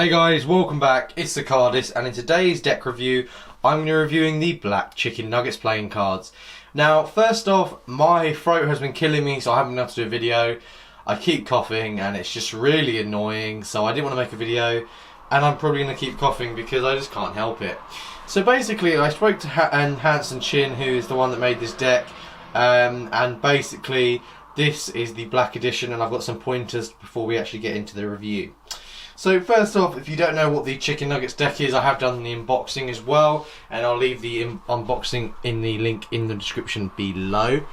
Hey guys, welcome back, it's TheCardists, and in today's deck review I'm going to be reviewing the Black Chicken Nuggets playing cards. Now first off, my throat has been killing me so I haven't been able to do a video. I keep coughing and it's just really annoying, so I didn't want to make a video, and I'm probably going to keep coughing because I just can't help it. So basically I spoke to Hanson, who is the one that made this deck, and basically this is the black edition, and I've got some pointers before we actually get into the review. So first off, if you don't know what the Chicken Nuggets deck is, I have done the unboxing as well, and I'll leave the unboxing in the link in the description below.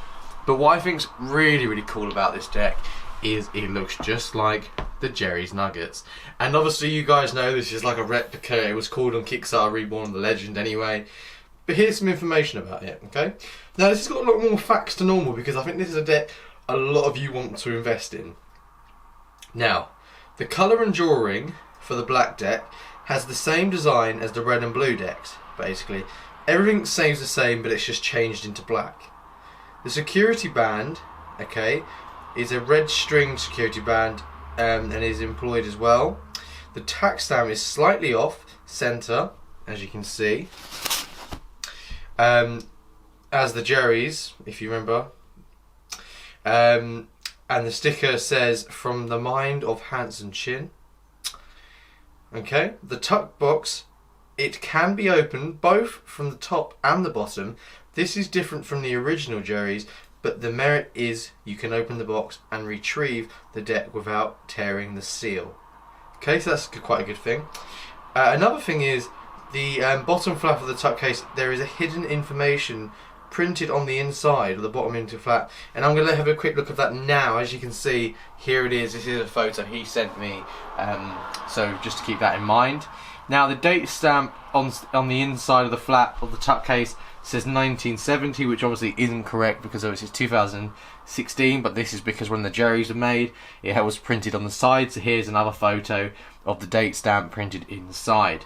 But what I think's really cool about this deck is it looks just like the Jerry's Nuggets. And obviously you guys know this is like a replica. It was called on Kickstarter Reborn of the Legend anyway. But here's some information about it, okay? Now this has got a lot more facts to normal because I think this is a deck a lot of you want to invest in. Now, the colour and drawing for the black deck has the same design as the red and blue decks, basically. Everything stays the same, but it's just changed into black. The security band, okay, is a red string security band and is employed as well. The tack stamp is slightly off centre, as you can see, as the Jerry's, if you remember. And the sticker says, "From the mind of Hanson Chin." Okay, the tuck box, it can be opened both from the top and the bottom. This is different from the original Jerry's, but the merit is you can open the box and retrieve the deck without tearing the seal. Okay, so that's quite a good thing. Another thing is the bottom flap of the tuck case, there is a hidden information printed on the inside of the bottom into flap, and I'm going to have a quick look at that now. As you can see, here it is. This is a photo he sent me, so just to keep that in mind. Now the date stamp on the inside of the flap of the tuck case says 1970, which obviously isn't correct because obviously it's 2016, but this is because when the Jerry's were made it was printed on the side. So here's another photo of the date stamp printed inside.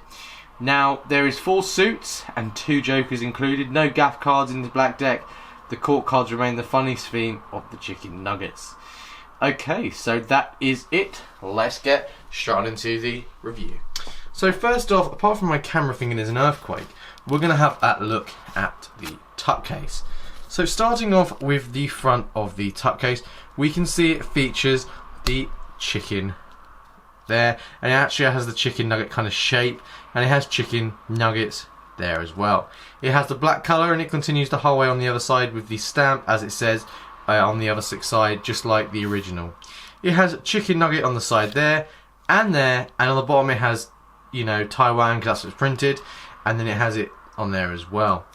Now, there is 4 suits and 2 jokers included. No gaff cards in the black deck. The court cards remain the funniest theme of the Chicken Nuggets. Okay, so that is it. Let's get straight into the review. So first off, apart from my camera thinking there's an earthquake, we're going to have a look at the tuck case. So starting off with the front of the tuck case, we can see it features the chicken there, and it actually has the chicken nugget kind of shape, and it has chicken nuggets there as well. It has the black colour, and it continues the whole way on the other side with the stamp, as it says on the other side, just like the original. It has chicken nugget on the side there, and on the bottom it has, you know, Taiwan, because that's what's printed, and then it has it on there as well.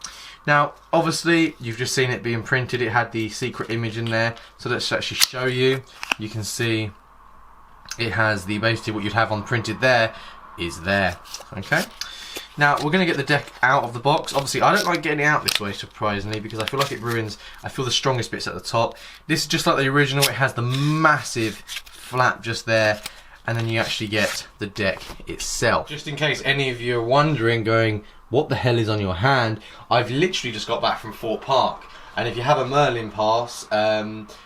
Now obviously you've just seen it being printed. It had the secret image in there, so let's actually show you. You can see it has the basically what you'd have on printed there is there. Okay, now we're going to get the deck out of the box. Obviously I don't like getting it out this way, surprisingly, because I feel like it ruins, I feel the strongest bits at the top. This is just like the original. It has the massive flap just there, and then you actually get the deck itself. Just in case any of you are wondering, going, what the hell is on your hand, I've literally just got back from Fort Park. And if you have a Merlin pass,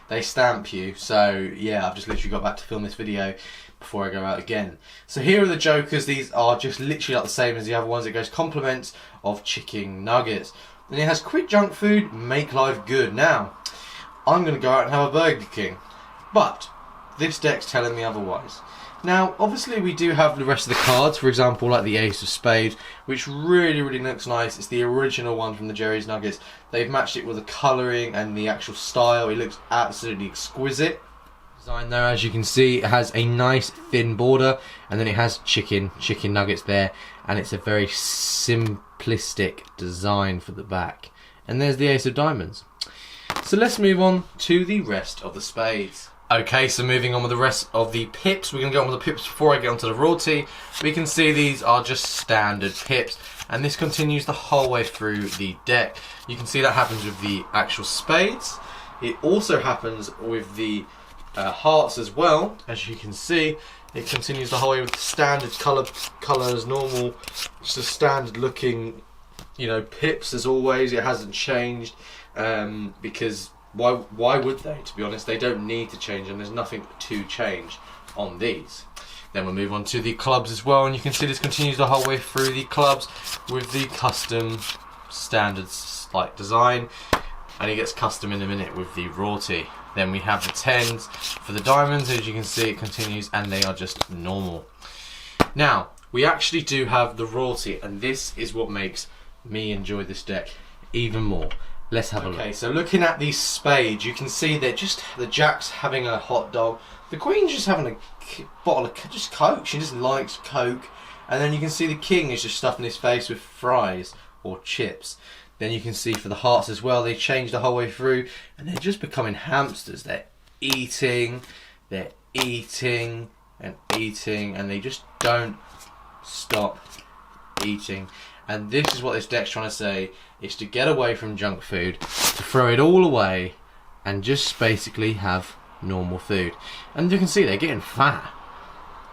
they stamp you. So yeah, I've just literally got back to film this video before I go out again. So here are the jokers. These are just literally like the same as the other ones. It goes compliments of chicken nuggets. And it has quit junk food, make life good. Now, I'm going to go out and have a Burger King. But this deck's telling me otherwise. Now, obviously we do have the rest of the cards, for example, like the Ace of Spades, which really looks nice. It's the original one from the Jerry's Nuggets. They've matched it with the colouring and the actual style. It looks absolutely exquisite. Design there, as you can see, it has a nice thin border, and then it has chicken nuggets there, and it's a very simplistic design for the back. And there's the Ace of Diamonds. So let's move on to the rest of the spades. Okay, so moving on with the rest of the pips, we're going to go on with the pips before I get onto the royalty. We can see these are just standard pips, and this continues the whole way through the deck. You can see that happens with the actual spades. It also happens with the hearts as well. As you can see, it continues the whole way with the standard colour as normal, just a standard looking, you know, pips as always. It hasn't changed because why would they? To be honest, they don't need to change, and there's nothing to change on these. Then we'll move on to the clubs as well, and you can see this continues the whole way through the clubs with the custom standards like design, and it gets custom in a minute with the royalty. Then we have the 10s for the diamonds. As you can see, it continues, and they are just normal. Now we actually do have the royalty, and this is what makes me enjoy this deck even more. Let's have a look. Okay, so looking at these spades, you can see they're just, the jack's having a hot dog, the queen's just having a bottle of just Coke. She just likes Coke. And then you can see the king is just stuffing his face with fries or chips. Then you can see for the hearts as well, they change the whole way through, and they're just becoming hamsters. They're eating and eating, and they just don't stop eating. And this is what this deck's trying to say, is to get away from junk food, to throw it all away, and just basically have normal food. And you can see they're getting fat.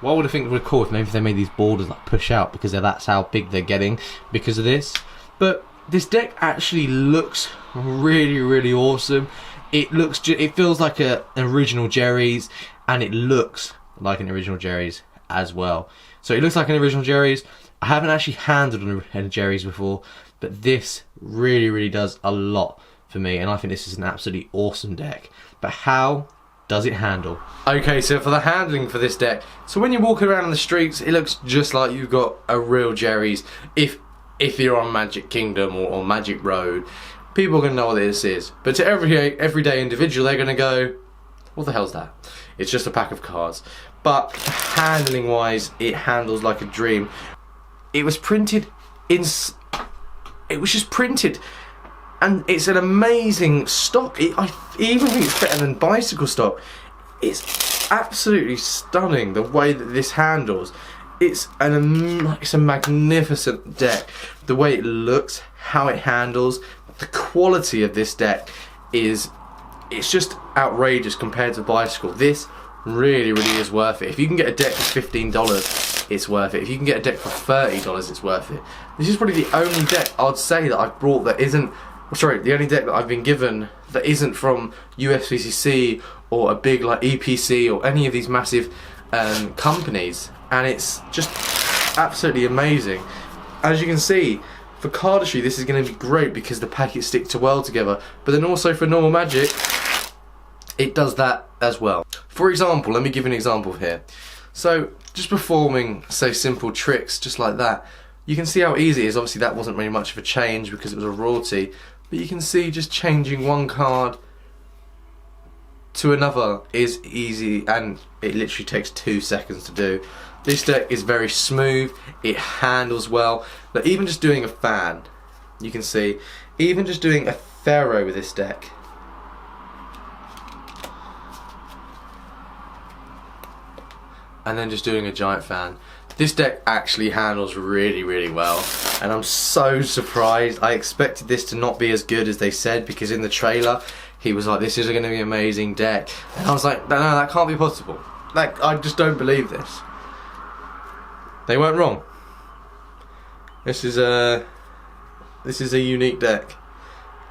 What would I think it would cause maybe if they made these borders like push out, because that's how big they're getting because of this. But this deck actually looks really, really awesome. It feels like an original Jerry's, and it looks like an original Jerry's as well. So it looks like an original Jerry's. I haven't actually handled a Jerry's before, but this really, really does a lot for me, and I think this is an absolutely awesome deck. But how does it handle? Okay, so for the handling for this deck, so when you're walking around in the streets, it looks just like you've got a real Jerry's. If you're on Magic Kingdom or Magic Road, people are going to know what this is. But to everyday individual, they're going to go, what the hell's that? It's just a pack of cards. But handling wise, it handles like a dream. It was printed in, it was just printed, and it's an amazing stock. I even think it's better than bicycle stock. It's absolutely stunning the way that this handles. It's a magnificent deck. The way it looks, how it handles, the quality of this deck it's just outrageous compared to bicycle. This really, really is worth it. If you can get a deck for $15, it's worth it. If you can get a deck for $30, it's worth it. This is probably the only deck I'd say that I've brought that isn't, sorry, the only deck that I've been given that isn't from qWPzpe or a big like EPC or any of these massive companies, and it's just absolutely amazing. As you can see, for cardistry this is going to be great because the packets stick so well together, but then also for normal Magic it does that as well. For example, let me give you an example here. So just performing, say, simple tricks just like that, you can see how easy it is. Obviously that wasn't really much of a change because it was a royalty, but you can see just changing one card to another is easy, and it literally takes 2 seconds to do. This deck is very smooth, it handles well, but even just doing a fan, you can see, even just doing a Pharaoh with this deck, and then just doing a giant fan, this deck actually handles really, really well, and I'm so surprised. I expected this to not be as good as they said, because in the trailer he was like, this is going to be an amazing deck, and I was like, no, that can't be possible. Like, I just don't believe this. They weren't wrong. This is a unique deck,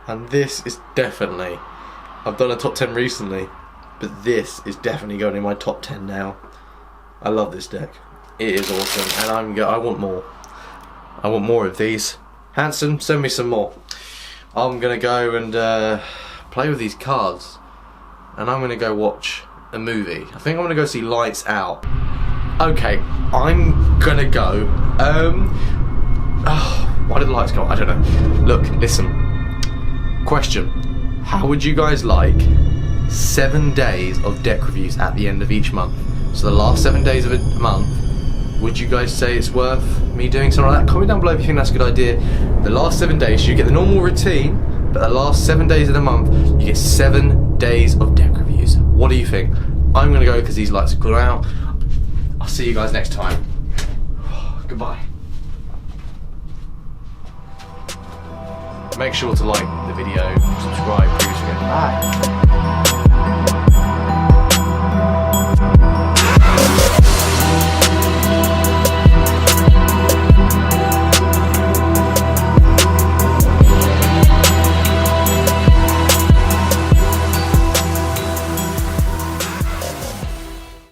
and this is definitely, I've done a top 10 recently, but this is definitely going in my top 10 now. I love this deck. It is awesome, and I want more. I want more of these. Hanson, send me some more. I'm gonna go and play with these cards, and I'm gonna go watch a movie. I think I'm gonna go see Lights Out. Okay, I'm gonna go. Why did the lights go? I don't know. Look, listen. Question: how would you guys like 7 days of deck reviews at the end of each month? So the last 7 days of a month, would you guys say it's worth me doing something like that? Comment down below if you think that's a good idea. The last 7 days, you get the normal routine, but the last 7 days of the month, you get 7 days of deck reviews. What do you think? I'm gonna go because these lights have gone out. I'll see you guys next time. Goodbye. Make sure to like the video, subscribe, bye.